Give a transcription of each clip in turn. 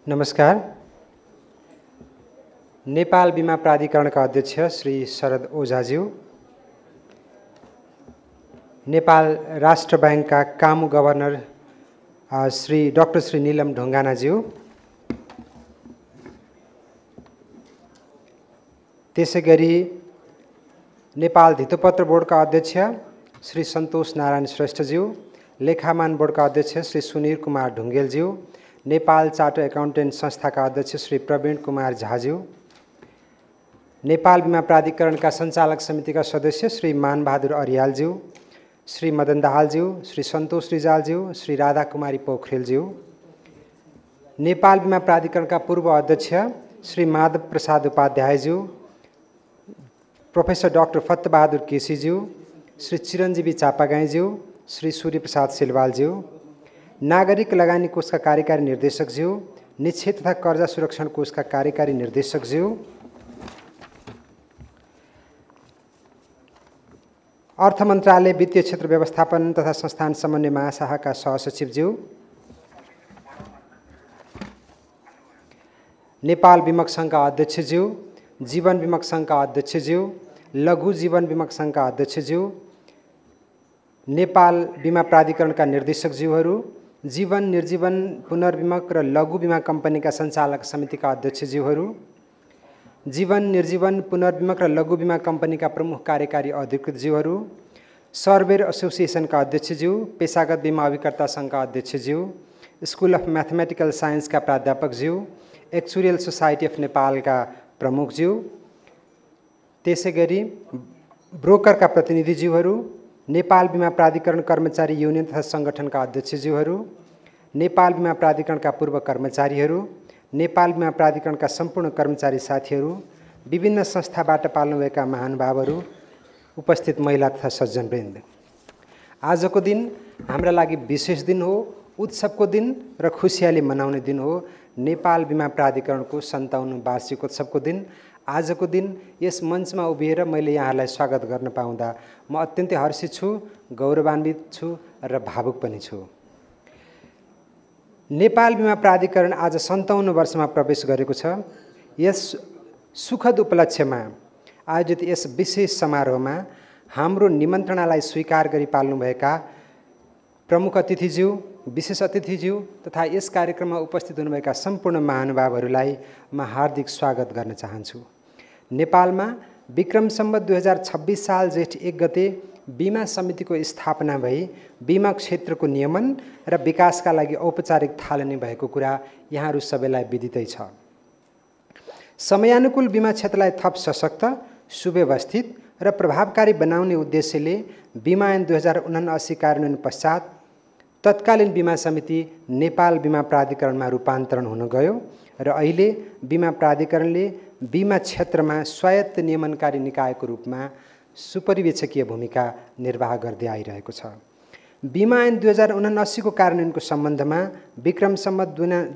नमस्कार। नेपाल बीमा प्राधिकरणका अध्यक्ष श्री शरद ओझाज्यू, नेपाल राष्ट्र बैंकका कामु गभर्नर डाक्टर श्री नीलम ढुङ्गानाज्यू, त्यसैगरी नेपाल धितोपत्र बोर्डका अध्यक्ष श्री सन्तोष नारायण श्रेष्ठज्यू, लेखामान बोर्डका अध्यक्ष श्री सुनिल कुमार ढुङ्गेलज्यू, नेपाल चार्टर एकाउन्टेन्ट संस्थाका अध्यक्ष श्री प्रवीण कुमार झाज्यू, नेपाल बीमा प्राधिकरणका सञ्चालक समितिका सदस्य श्री मानबहादुर अर्यालज्यू, श्री मदन दाहालज्यू, श्री सन्तोष रिजालज्यू, श्री राधा कुमारी पोखरेलज्यू, नेपाल बीमा प्राधिकरणका पूर्व अध्यक्ष श्री माधव प्रसाद उपाध्यायज्यू, प्रोफेसर डाक्टर फत्तबहादुर केसीज्यू, श्री चिरञ्जीवी चापागाईज्यू, श्री सूर्यप्रसाद सिलवालज्यू, नागरिक लगानी कोषका कार्यकारी निर्देशकज्यू, निक्षेप तथा कर्जा सुरक्षण कोषका कार्यकारी निर्देशकज्यू, अर्थ मन्त्रालय वित्तीय क्षेत्र व्यवस्थापन तथा संस्थान समन्वय महाशाखाका सहसचिवज्यू, नेपाल बीमक सङ्घका अध्यक्षज्यू, जीवन बीमक सङ्घका अध्यक्षज्यू, लघु जीवन बीमक सङ्घका अध्यक्षज्यू, नेपाल बीमा प्राधिकरणका निर्देशकज्यूहरू, जीवन निर्जीवन पुनर्बीमक र लघु बीमा कम्पनीका सञ्चालक समितिका अध्यक्षज्यूहरू, जीवन निर्जीवन पुनर्बीमक र लघु बीमा कम्पनीका प्रमुख कार्यकारी अधिकृतज्यूहरू, सर्वेयर एसोसिएसनका अध्यक्षज्यू, पेशागत बीमा अभिकर्ता सङ्घका अध्यक्षज्यू, स्कुल अफ म्याथमेटिकल साइन्सका प्राध्यापकज्यू, एक्चुरियल सोसाइटी अफ नेपालका प्रमुखज्यू, त्यसैगरी ब्रोकरका प्रतिनिधिज्यूहरू, नेपाल बीमा प्राधिकरण कर्मचारी युनियन तथा सङ्गठनका अध्यक्षज्यूहरू, नेपाल बीमा प्राधिकरणका पूर्व कर्मचारीहरू, नेपाल बीमा प्राधिकरणका सम्पूर्ण कर्मचारी साथीहरू, विभिन्न संस्थाबाट पाल्नुभएका महानुभावहरू, उपस्थित महिला तथा सज्जनवृन्द, आजको दिन हाम्रा लागि विशेष दिन हो, उत्सवको दिन र खुसियाली मनाउने दिन हो। नेपाल बीमा प्राधिकरणको 57औं वार्षिकोत्सवको दिन, आजको दिन यस मञ्चमा उभिएर मैले यहाँलाई स्वागत गर्न पाउँदा म अत्यन्तै हर्षित छु, गौरवान्वित छु र भावुक पनि छु। नेपाल बीमा प्राधिकरण आज 57औं वर्षमा प्रवेश गरेको छ। यस सुखद उपलक्ष्यमा आयोजित यस विशेष समारोहमा हाम्रो निमन्त्रणालाई स्वीकार गरी पाल्नुभएका प्रमुख अतिथिज्यू, विशेष अतिथिज्यू तथा यस कार्यक्रममा उपस्थित हुनुभएका सम्पूर्ण महानुभावहरूलाई म हार्दिक स्वागत गर्न चाहन्छु। नेपालमा विक्रम सम्वत 2026 साल जेठ 1 गते बीमा समितिको स्थापना भई बीमा क्षेत्रको नियमन र विकासका लागि औपचारिक थालनी भएको कुरा यहाँहरू सबैलाई विदितै छ। समयानुकूल बीमा क्षेत्रलाई थप सशक्त, सुव्यवस्थित र प्रभावकारी बनाउने उद्देश्यले बीमा ऐन 2079 कार्यान्वयन पश्चात तत्कालीन बीमा समिति नेपाल बीमा प्राधिकरणमा रूपान्तरण हुन गयो र अहिले बीमा प्राधिकरणले बीमा क्षेत्रमा स्वायत्त नियमनकारी निकायको रूपमा सुपरिवेक्षकीय भूमिका निर्वाह गर्दै आइरहेको छ। बीमा ऐन 2079 को कार्यान्वयनको सम्बन्धमा विक्रम सम्वत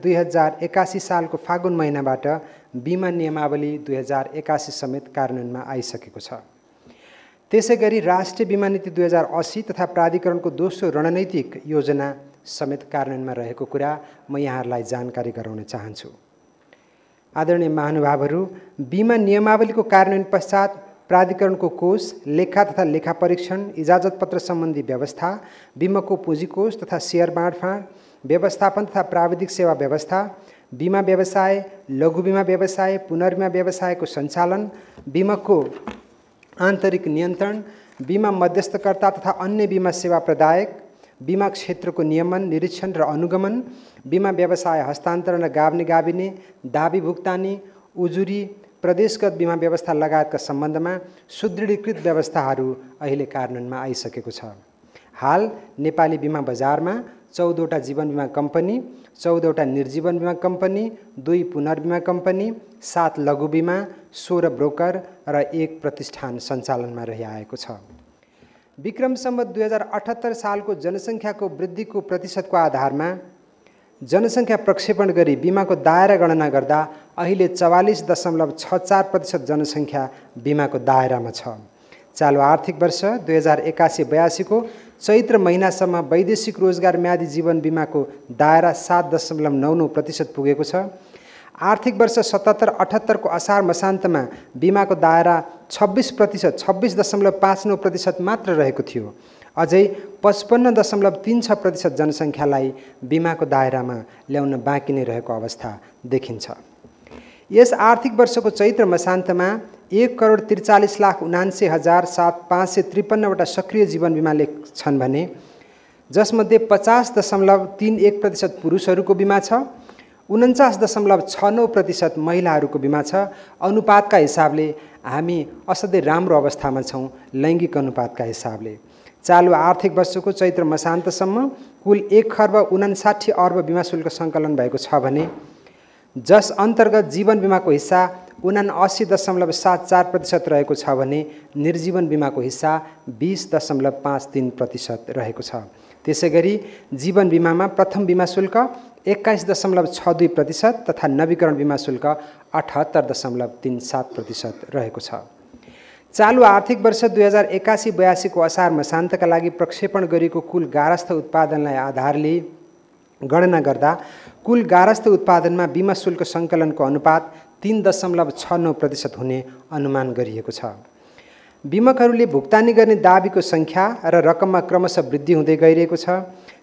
2081 सालको फागुन महिनाबाट बीमा नियमावली 2081 समेत कार्यान्वयनमा आइसकेको छ। त्यसैगरी राष्ट्रिय बीमा नीति 2080 तथा प्राधिकरणको दोस्रो रणनैतिक योजना समेत कार्यान्वयनमा रहेको कुरा म यहाँहरूलाई जानकारी गराउन चाहन्छु। आदरणीय महानुभावहरू, बीमा नियमावलीको कार्यान्वयन पश्चात प्राधिकरणको कोष, लेखा तथा लेखा परीक्षण, इजाजत पत्र सम्बन्धी व्यवस्था, बीमाको पुँजी कोष तथा सेयर बाँडफाँड, व्यवस्थापन तथा प्राविधिक सेवा व्यवस्था, बीमा व्यवसाय, लघु बीमा व्यवसाय, पुनर्बीमा व्यवसायको सञ्चालन, बीमाको आन्तरिक नियन्त्रण, बीमा मध्यस्थकर्ता तथा अन्य बीमा सेवा प्रदायक, बीमा क्षेत्रको नियमन, निरीक्षण र अनुगमन, बीमा व्यवसाय हस्तान्तरण र गाब्ने गाबिने, दाबी भुक्तानी, उजुरी, प्रदेशगत बीमा व्यवस्था लगायतका सम्बन्धमा सुदृढीकृत व्यवस्थाहरू अहिले कार्यान्वयनमा आइसकेको छ। हाल नेपाली बीमा बजारमा 14वटा जीवन बीमा कम्पनी, 14वटा निर्जीवन बीमा कम्पनी, 2 पुनर्बीमा कम्पनी, 7 लघु बीमा, 16 ब्रोकर र 1 प्रतिष्ठान सञ्चालनमा रहिआएको छ। विक्रम सम्वत 2078 सालको जनसङ्ख्याको वृद्धिको प्रतिशतको आधारमा जनसङ्ख्या प्रक्षेपण गरी बीमाको दायरा गणना गर्दा अहिले 44.64% जनसङ्ख्या बीमाको दायरामा छ। चालु आर्थिक वर्ष 2081-82 को चैत्र महिनासम्म वैदेशिक रोजगार म्यादी जीवन बीमाको दायरा 7.99% पुगेको छ। आर्थिक वर्ष 77-78 को असार मसान्तमा बीमाको दायरा 26%, 26.59% मात्र रहेको थियो। अझै 55.36% जनसङ्ख्यालाई बीमाको दायरामा ल्याउन बाँकी नै रहेको अवस्था देखिन्छ। यस आर्थिक वर्षको चैत्र मसान्तमा 1,43,79,553 वटा सक्रिय जीवन बीमा लेख छन् भने जसमध्ये 50.31% पुरुषहरूको बिमा छ, 49.69% महिलाहरूको बिमा छ। अनुपातका हिसाबले हामी असाध्यै राम्रो अवस्थामा छौँ लैङ्गिक अनुपातका हिसाबले। चालु आर्थिक वर्षको चैत्र मसान्तसम्म कुल 1,59 अर्ब बिमा शुल्क सङ्कलन भएको छ भने जस अन्तर्गत जीवन बिमाको हिस्सा 79.74% रहेको छ भने निर्जीवन बिमाको हिस्सा 20.53% रहेको छ। त्यसैगरी जीवन बिमामा प्रथम बिमा शुल्क 21.62% तथा नवीकरण बिमा शुल्क 78.37% रहेको छ। चालु आर्थिक वर्ष 2081-82 को असार मसान्तका लागि प्रक्षेपण गरिएको कुल गारस्थ उत्पादनलाई आधारले गणना गर्दा कुल गारस्थ उत्पादनमा बिमा शुल्क सङ्कलनको अनुपात 3.69% हुने अनुमान गरिएको छ। बिमकहरूले भुक्तानी गर्ने दाबीको सङ्ख्या र रकममा क्रमशः वृद्धि हुँदै गइरहेको छ।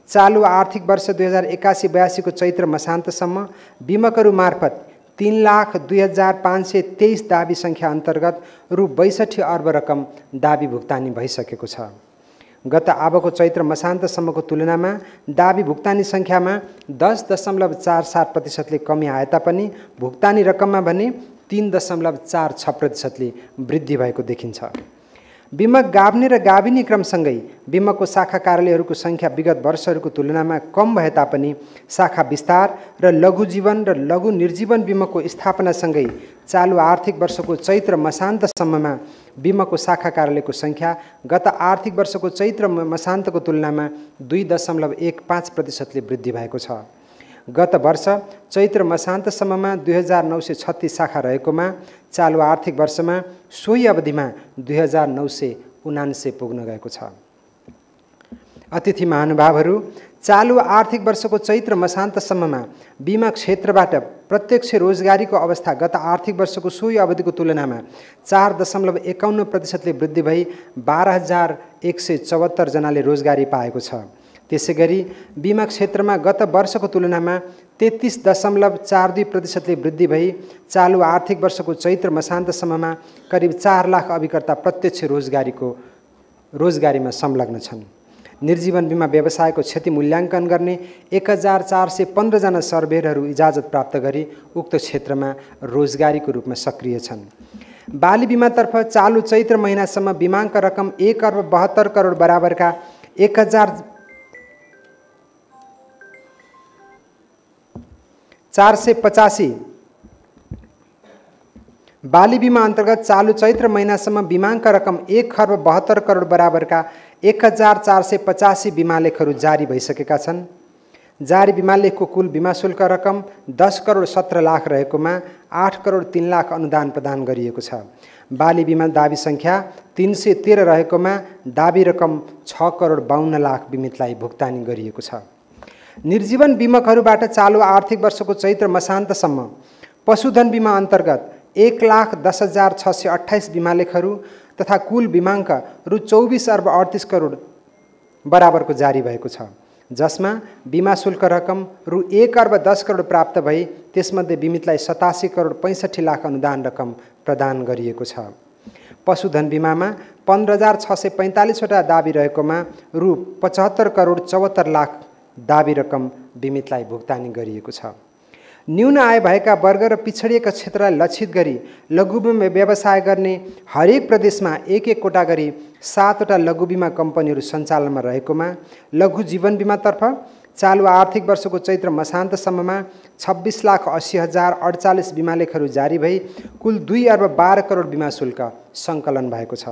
चालु आर्थिक वर्ष 2081-82 को चैत्र मसान्तसम्म बिमकहरू मार्फत 3,02,523 दाबी सङ्ख्या अन्तर्गत रु 62 अर्ब रकम दाबी भुक्तानी भइसकेको छ। गत अबको चैत्र मसान्तसम्मको तुलनामा दाबी भुक्तानी सङ्ख्यामा 10.47%ले कमी आए तापनि भुक्तानी रकममा भने 3.46%ले वृद्धि भएको देखिन्छ। बिमक गाभ्ने र गाभिने क्रमसँगै बिमकको शाखा कार्यालयहरूको सङ्ख्या विगत वर्षहरूको तुलनामा कम भए तापनि शाखा विस्तार र लघु जीवन र लघु निर्जीवन बिमकको स्थापनासँगै चालु आर्थिक वर्षको चैत्र मसान्तसम्ममा बिमकको शाखा कार्यालयको सङ्ख्या गत आर्थिक वर्षको चैत्र मसान्तको तुलनामा 2.15%ले वृद्धि भएको छ। गत वर्ष चैत्र मसान्तसम्ममा 2,936 शाखा रहेकोमा चालु आर्थिक वर्षमा सोही अवधिमा 2,979 पुग्न गएको छ। अतिथि महानुभावहरू, चालु आर्थिक वर्षको चैत्र मसान्तसम्ममा बिमा क्षेत्रबाट प्रत्यक्ष रोजगारीको अवस्था गत आर्थिक वर्षको सोही अवधिको तुलनामा 4.51%ले वृद्धि भई 12,174 जनाले रोजगारी पाएको छ। त्यसैगरी बिमा क्षेत्रमा गत वर्षको तुलनामा 33.42%ले वृद्धि भई चालु आर्थिक वर्षको चैत्र मसान्तसम्ममा करिब 4 लाख अभिकर्ता प्रत्यक्ष रोजगारीमा संलग्न छन्। निर्जीवन बिमा व्यवसायको क्षति मूल्याङ्कन गर्ने 1,415 जना सर्वेयरहरू इजाजत प्राप्त गरी उक्त क्षेत्रमा रोजगारीको रूपमा सक्रिय छन्। बाली बिमातर्फ चालु चैत्र महिनासम्म बिमाङ्क रकम 1,72 करोड बराबरका 1,485 बाली बिमा अन्तर्गत चालु चैत्र महिनासम्म बिमाङ्क रकम 1,72 करोड बराबरका 1,485 बिमा लेखहरू जारी भइसकेका छन्। जारी बिमा लेखको कुल बिमा शुल्क रकम 10 करोड 17 लाख रहेकोमा 8 करोड 3 लाख अनुदान प्रदान गरिएको छ। बाली बिमा दाबी सङ्ख्या 313 रहेकोमा दाबी रकम 6 करोड 52 लाख बिमितलाई भुक्तानी गरिएको छ। निर्जीवन बिमकहरूबाट चालु आर्थिक वर्षको चैत्र मसान्तसम्म पशुधन बिमा अन्तर्गत 1,10,628 बिमा लेखहरू तथा कुल बिमाङ्क रु 24 अर्ब 38 करोड बराबरको जारी भएको छ, जसमा बिमा शुल्क रकम रु 1 अर्ब 10 करोड प्राप्त भई त्यसमध्ये बिमितलाई 87 करोड 65 लाख अनुदान रकम प्रदान गरिएको छ। पशुधन बिमामा 15,645 वटा दाबी रहेकोमा रु 75 करोड 74 लाख दाबी रकम बिमितलाई भुक्तानी गरिएको छ। न्यून आय भएका वर्ग र पिछडिएका क्षेत्रलाई लक्षित गरी लघु बिमा व्यवसाय गर्ने हरेक प्रदेशमा एक कोटा गरी 7 वटा लघु बिमा कम्पनीहरू सञ्चालनमा रहेकोमा लघु जीवन बिमातर्फ चालु आर्थिक वर्षको चैत्र मसान्तसम्ममा 26,80,048 बिमा लेखहरू जारी भई कुल 2 अर्ब 12 करोड बिमा शुल्क सङ्कलन भएको छ।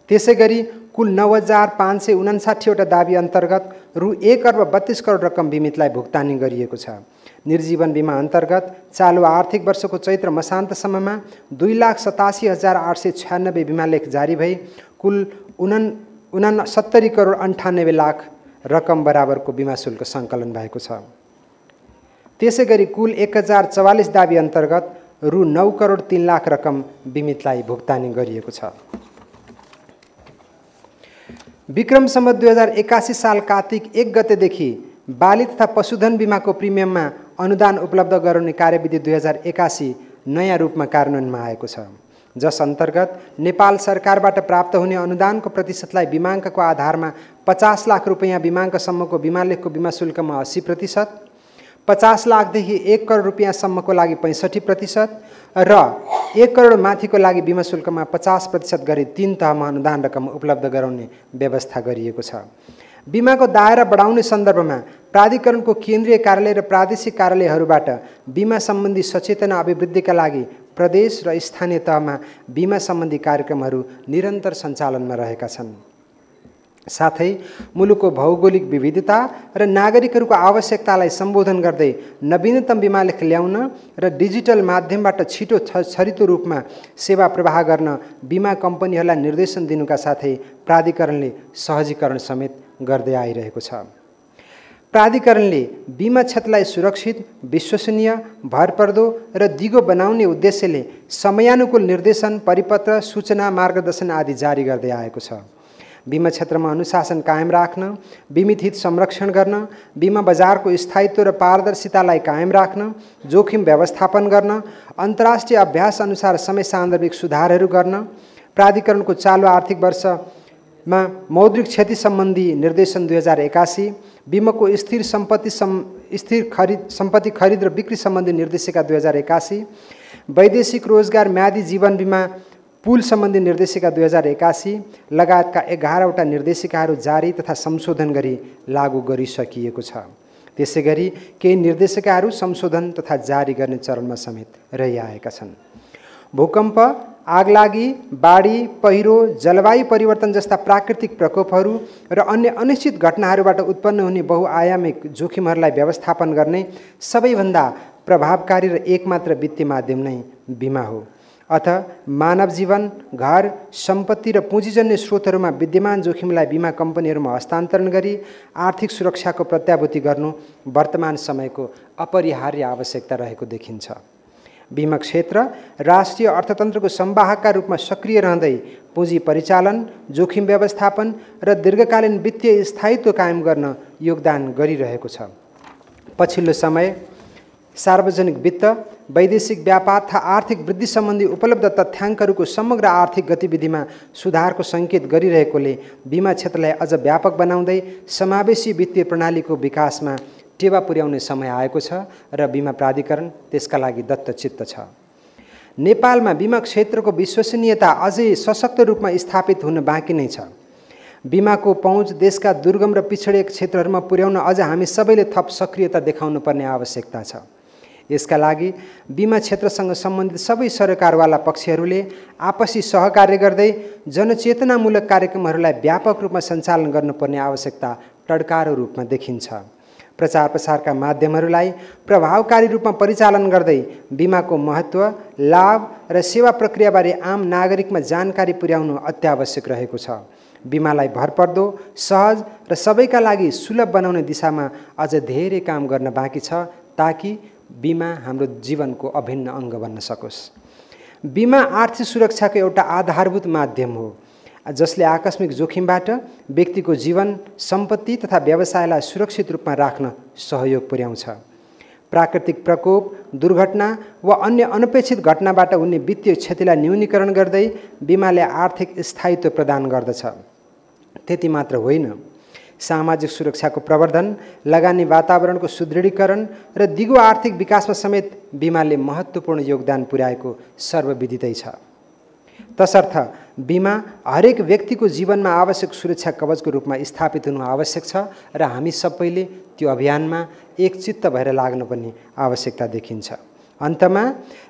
त्यसैगरी कुल 9,559 वटा दाबी अन्तर्गत रु 1 अर्ब 32 करोड रकम बिमितलाई भुक्तानी गरिएको छ। निर्जीवन बिमा अन्तर्गत चालु आर्थिक वर्षको चैत्र मसान्तसम्ममा 2,87,896 बिमा लेख जारी भई कुल 69 करोड 98 लाख रकम बराबरको बिमा शुल्क सङ्कलन भएको छ। त्यसै गरी कुल 1044 दाबी अन्तर्गत रु 9 करोड 3 लाख रकम बिमितलाई भुक्तानी गरिएको छ। विक्रम सम्वत 2081 साल कार्तिक 1 गतेदेखि बाली तथा पशुधन बिमाको प्रिमियममा अनुदान उपलब्ध गराउने कार्यविधि 2081 नयाँ रूपमा कार्यान्वयनमा आएको छ, जस अन्तर्गत नेपाल सरकारबाट प्राप्त हुने अनुदानको प्रतिशतलाई बिमाङ्कको आधारमा 50 लाख रुपैयाँ बिमाङ्कसम्मको बिमा लेखको बिमा शुल्कमा 80%, 50 लाखदेखि 1 करोड रुपैयाँसम्मको लागि 65% र 1 करोड माथिको लागि बिमा शुल्कमा 50% गरी 3 तहमा अनुदान रकम उपलब्ध गराउने व्यवस्था गरिएको छ। बिमाको दायरा बढाउने सन्दर्भमा प्राधिकरणको केन्द्रीय कार्यालय र प्रादेशिक कार्यालयहरूबाट बिमा सम्बन्धी सचेतना अभिवृद्धिका लागि प्रदेश र स्थानीय तहमा बिमा सम्बन्धी कार्यक्रमहरू निरन्तर सञ्चालनमा रहेका छन्। साथै मुलुकको भौगोलिक विविधता र नागरिकहरूको आवश्यकतालाई सम्बोधन गर्दै नवीनतम बिमा लेख ल्याउन र डिजिटल माध्यमबाट छिटो छरितो रूपमा सेवा प्रवाह गर्न बिमा कम्पनीहरूलाई निर्देशन दिनुका साथै प्राधिकरणले सहजीकरण समेत गर्दै आइरहेको छ। प्राधिकरणले बिमा क्षेत्रलाई सुरक्षित, विश्वसनीय, भरपर्दो र दिगो बनाउने उद्देश्यले समयानुकूल निर्देशन, परिपत्र, सूचना, मार्गदर्शन आदि जारी गर्दै आएको छ। बिमा क्षेत्रमा अनुशासन कायम राख्न, बीमित हित संरक्षण गर्न, बिमा बजारको स्थायित्व र पारदर्शितालाई कायम राख्न, जोखिम व्यवस्थापन गर्न, अन्तर्राष्ट्रिय अभ्यास अनुसार समय सान्दर्भिक सुधारहरू गर्न, प्राधिकरणको चालु आर्थिक वर्षमा मौद्रिक क्षति सम्बन्धी निर्देशन 2081, बिमाको स्थिर सम्पत्ति खरिद र बिक्री सम्बन्धी निर्देशिका 2081, वैदेशिक रोजगार म्यादी जीवन बिमा पुल सम्बन्धी निर्देशिका 2081 लगायतका 11 वटा निर्देशिकाहरू जारी तथा संशोधन गरी लागू गरिसकिएको छ। त्यसै गरी केही निर्देशिकाहरू संशोधन तथा जारी गर्ने चरणमा समेत रहिआएका छन्। भूकम्प, आगलागी, बाढी, पहिरो, जलवायु परिवर्तन जस्ता प्राकृतिक प्रकोपहरू र अन्य अनिश्चित घटनाहरूबाट उत्पन्न हुने बहुआयामिक जोखिमहरूलाई व्यवस्थापन गर्ने सबैभन्दा प्रभावकारी र एकमात्र वित्तीय माध्यम नै बिमा हो। अथ मानव जीवन, घर, सम्पत्ति र पुँजीजन्य स्रोतहरूमा विद्यमान जोखिमलाई बिमा कम्पनीहरूमा हस्तान्तरण गरी आर्थिक सुरक्षाको प्रत्याभूति गर्नु वर्तमान समयको अपरिहार्य आवश्यकता रहेको देखिन्छ। बिमा क्षेत्र राष्ट्रिय अर्थतन्त्रको संवाहकका रूपमा सक्रिय रहँदै पुँजी परिचालन, जोखिम व्यवस्थापन र दीर्घकालीन वित्तीय स्थायित्व कायम गर्न योगदान गरिरहेको छ। पछिल्लो समय सार्वजनिक वित्त, वैदेशिक व्यापार तथा आर्थिक वृद्धि सम्बन्धी उपलब्ध तथ्याङ्कहरूको समग्र आर्थिक गतिविधिमा सुधारको सङ्केत गरिरहेकोले बिमा क्षेत्रलाई अझ व्यापक बनाउँदै समावेशी वित्तीय प्रणालीको विकासमा टेवा पुर्याउने समय आएको छ र बिमा प्राधिकरण त्यसका लागि दत्तचित्त छ। नेपालमा बिमा क्षेत्रको विश्वसनीयता अझै सशक्त रूपमा स्थापित हुन बाँकी नै छ। बिमाको पहुँच देशका दुर्गम र पिछडिएका क्षेत्रहरूमा पुर्याउन अझ हामी सबैले थप सक्रियता देखाउनु पर्ने आवश्यकता छ। यसका लागि बिमा क्षेत्रसँग सम्बन्धित सबै सरकारवाला पक्षहरूले आपसी सहकार्य गर्दै जनचेतनामूलक कार्यक्रमहरूलाई व्यापक रूपमा सञ्चालन गर्नुपर्ने आवश्यकता टड्कारो रूपमा देखिन्छ। प्रचार प्रसारका माध्यमहरूलाई प्रभावकारी रूपमा परिचालन गर्दै बिमाको महत्त्व, लाभ र सेवा प्रक्रियाबारे आम नागरिकमा जानकारी पुर्याउनु अत्यावश्यक रहेको छ। बिमालाई भरपर्दो, सहज र सबैका लागि सुलभ बनाउने दिशामा अझ धेरै काम गर्न बाँकी छ ताकि बिमा हाम्रो जीवनको अभिन्न अङ्ग बन्न सकोस्। बिमा आर्थिक सुरक्षाको एउटा आधारभूत माध्यम हो जसले आकस्मिक जोखिमबाट व्यक्तिको जीवन, सम्पत्ति तथा व्यवसायलाई सुरक्षित रूपमा राख्न सहयोग पुर्याउँछ। प्राकृतिक प्रकोप, दुर्घटना वा अन्य अनपेक्षित घटनाबाट हुने वित्तीय क्षतिलाई न्यूनीकरण गर्दै बिमाले आर्थिक स्थायित्व प्रदान गर्दछ। त्यति मात्र होइन, सामाजिक सुरक्षाको प्रवर्धन, लगानी वातावरणको सुदृढीकरण र दिगो आर्थिक विकासमा समेत बिमाले महत्त्वपूर्ण योगदान पुर्याएको सर्वविदितै छ। तसर्थ बिमा हरेक व्यक्तिको जीवनमा आवश्यक सुरक्षा कवचको रूपमा स्थापित हुनु आवश्यक छ र हामी सबैले त्यो अभियानमा एकचित्त भएर लाग्न पनि आवश्यकता देखिन्छ। अन्तमा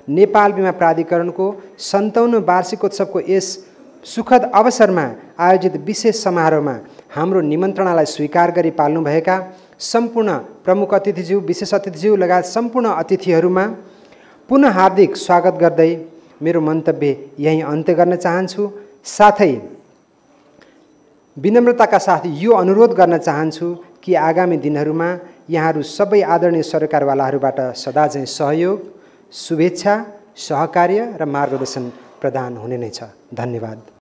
नेपाल बिमा प्राधिकरणको 57औं वार्षिकोत्सवको यस सुखद अवसरमा आयोजित विशेष समारोहमा हाम्रो निमन्त्रणालाई स्वीकार गरी पाल्नुभएका सम्पूर्ण प्रमुख अतिथिज्यू, विशेष अतिथिज्यू लगायत सम्पूर्ण अतिथिहरूमा पुनः हार्दिक स्वागत गर्दै मेरो मन्तव्य यहीँ अन्त्य गर्न चाहन्छु। साथै विनम्रताका साथ यो अनुरोध गर्न चाहन्छु कि आगामी दिनहरूमा यहाँहरू सबै आदरणीय सरकारवालाहरूबाट सदा चाहिँ सहयोग, शुभेच्छा, सहकार्य र मार्गदर्शन प्रदान हुने नै छ। धन्यवाद।